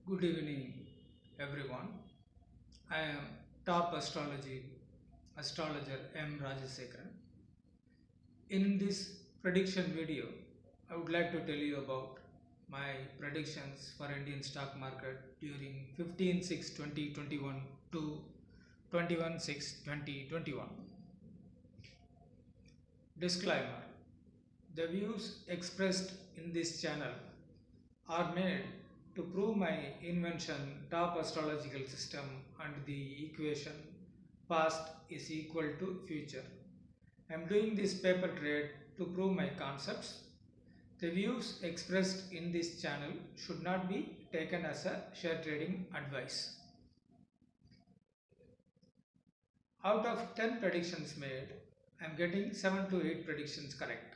Good evening, everyone. I am top astrologer M. Rajasekharan. In this prediction video, I would like to tell you about my predictions for Indian stock market during 15/6/2021 to 21/6/2021. Disclaimer: the views expressed in this channel are made to prove my invention top astrological system and the equation past is equal to future. I am doing this paper trade to prove my concepts. The views expressed in this channel should not be taken as a share trading advice. Out of 10 predictions made, I am getting 7 to 8 predictions correct.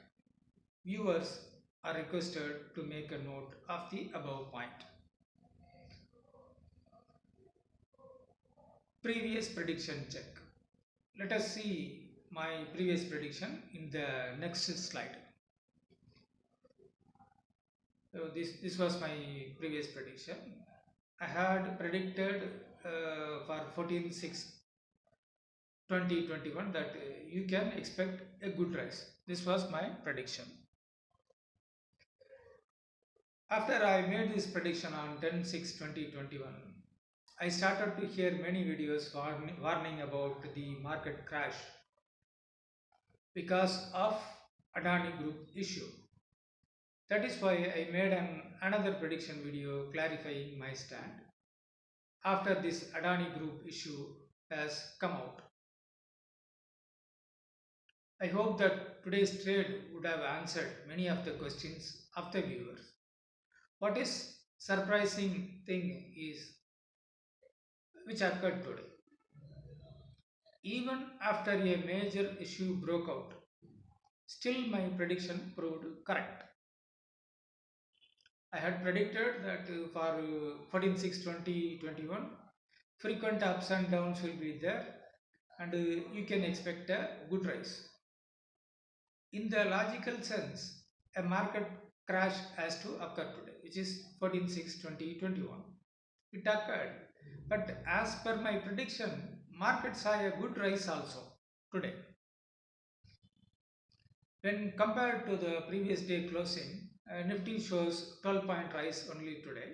Viewers are requested to make a note of the above point. Previous prediction check. Let us see my previous prediction in the next slide. So this was my previous prediction. I had predicted for 14/6/2021 that you can expect a good rise. This was my prediction. After I made this prediction on 10/6/2021, I started to hear many videos warning about the market crash because of Adani Group issue. That is why I made another prediction video clarifying my stand after this Adani Group issue has come out. I hope that today's trade would have answered many of the questions of the viewers. What is surprising thing is which occurred today. Even after a major issue broke out, still my prediction proved correct. I had predicted that for 14/6/2021, frequent ups and downs will be there and you can expect a good rise. In the logical sense, a market crash has to occur today, which is 14/6/2021. It occurred, but as per my prediction, market saw a good rise also today. When compared to the previous day closing, Nifty shows 12-point rise only today.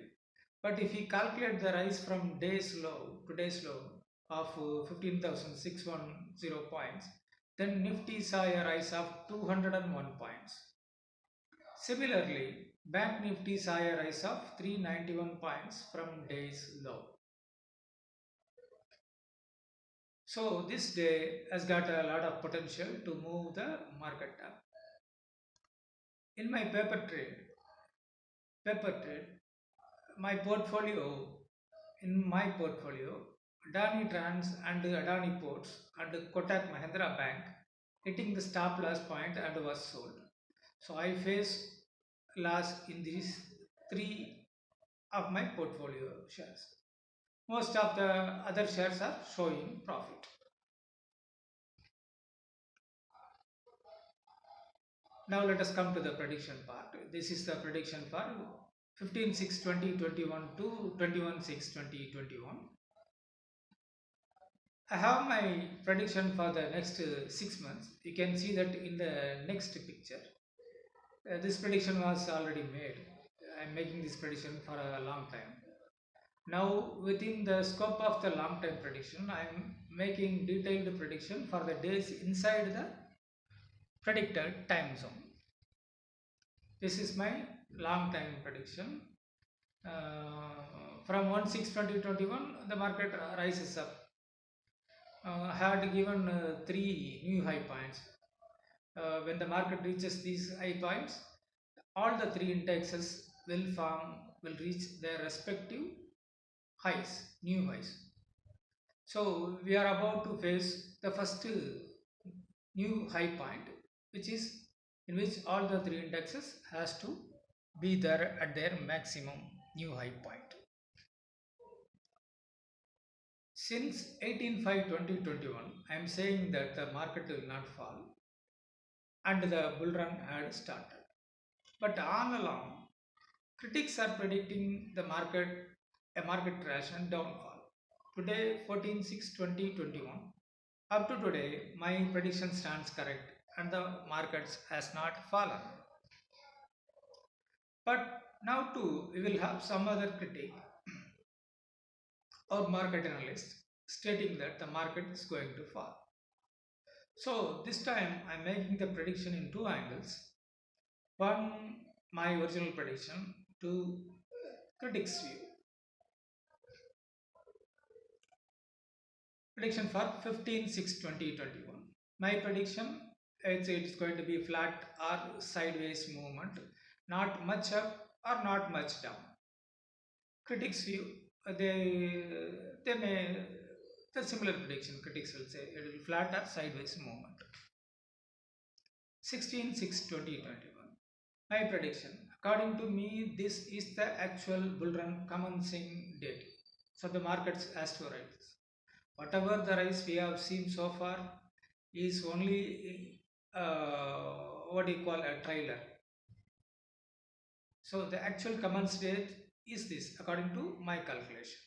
But if we calculate the rise from today's low of 15,610 points, then Nifty saw a rise of 201 points. Similarly, Bank Nifty saw a rise of 391 points from day's low. So this day has got a lot of potential to move the market up. In my paper trade, in my portfolio, Adani Trans and Adani Ports and Kotak Mahindra Bank hitting the stop loss point and was sold. So I face loss in these three of my portfolio shares. Most of the other shares are showing profit. Now let us come to the prediction part. This is the prediction for 15/6/2021 to 21/6/2021. I have my prediction for the next 6 months. You can see that in the next picture. This prediction was already made. I am making this prediction for a long time. Now, within the scope of the long time prediction, I am making detailed prediction for the days inside the predicted time zone. This is my long time prediction. From 1/6/2021, the market rises up. Had given 3 new high points. When the market reaches these high points, all the 3 indexes will reach their respective highs, new highs. So we are about to face the first new high point, which is in which all the 3 indexes has to be there at their maximum new high point. Since 18/5/2021, I am saying that the market will not fall and the bull run had started. But all along, critics are predicting the market a market crash and downfall. Today, 14/6/2021. Up to today, my prediction stands correct and the markets has not fallen. But now too, we will have some other critic or market analyst stating that the market is going to fall. So this time I'm making the prediction in two angles. One, my original prediction, two, critics view. Prediction for 15/6/2021. My prediction, it's going to be flat or sideways movement, not much up or not much down. Critics view, they may the similar prediction. Critics will say it will flat or sideways movement. 16/6/2021. My prediction. According to me, this is the actual bull run commencing date. So the markets has to rise. Whatever the rise we have seen so far is only what do you call a trailer. So the actual commence date is this according to my calculation.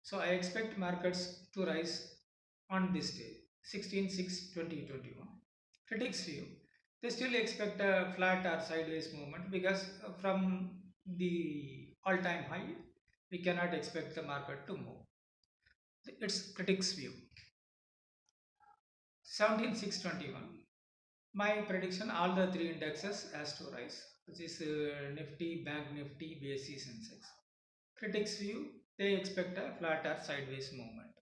So I expect markets to rise on this day, 16/6/2021. Critics view, they still expect a flat or sideways movement because from the all-time high, we cannot expect the market to move. It's critics view. 17/6/21. My prediction, all the three indexes has to rise, which is Nifty, Bank Nifty, BSE, Sensex. Critics view, they expect a flat or sideways movement.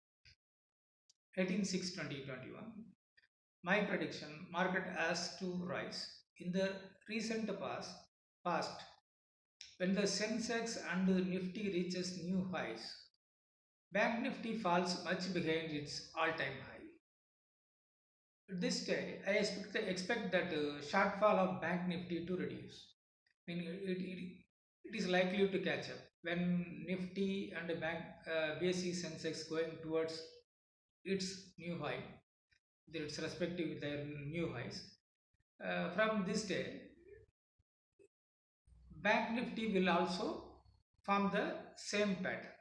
18/6/2021. My prediction, market has to rise. In the recent past, when the Sensex and Nifty reaches new highs, Bank Nifty falls much behind its all-time high. This day, I expect that shortfall of Bank Nifty to reduce. I mean, it is likely to catch up when Nifty and the BSE Sensex going towards its new high, its respective their new highs. From this day, Bank Nifty will also form the same pattern.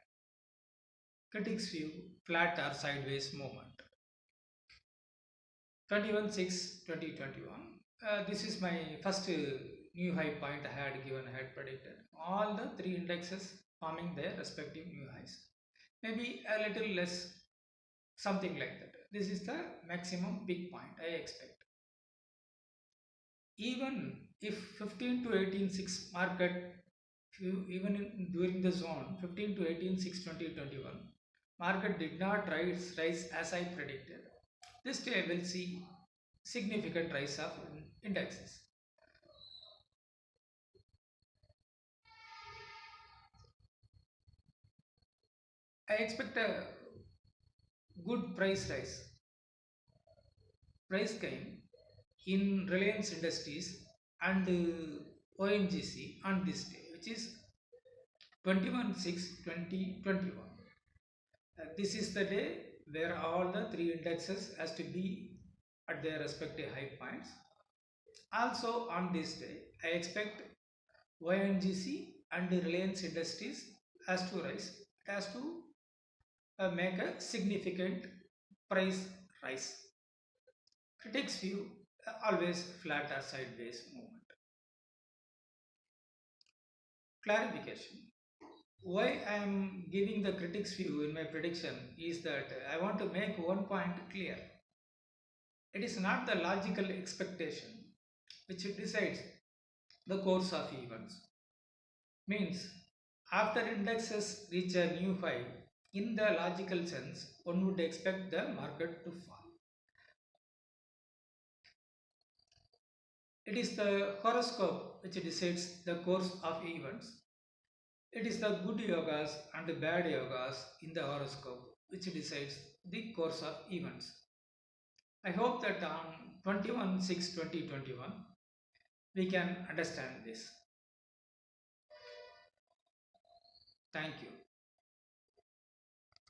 Critics view, flat or sideways movement. 21/6/2021. This is my first new high point I had predicted. All the three indexes forming their respective new highs. Maybe a little less, something like that. This is the maximum peak point I expect. Even if 15/18/6 market, during the zone 15/18/6/2021, market did not rise as I predicted. This day will see significant rise of indexes. I expect a good price rise. Price gain in Reliance Industries and ONGC on this day, which is 21/6/2021. This is the day where all the three indexes has to be at their respective high points. Also on this day, I expect ONGC and Reliance Industries has to rise. It has to make a significant price rise. Critics view, always flat or sideways movement. Clarification. Why I am giving the critics view in my prediction is that I want to make one point clear. It is not the logical expectation which decides the course of events. Means, after indexes reach a new high, in the logical sense, one would expect the market to fall. It is the horoscope which decides the course of events. It is the good yogas and the bad yogas in the horoscope which decides the course of events. I hope that on 21/6/2021 we can understand this. Thank you.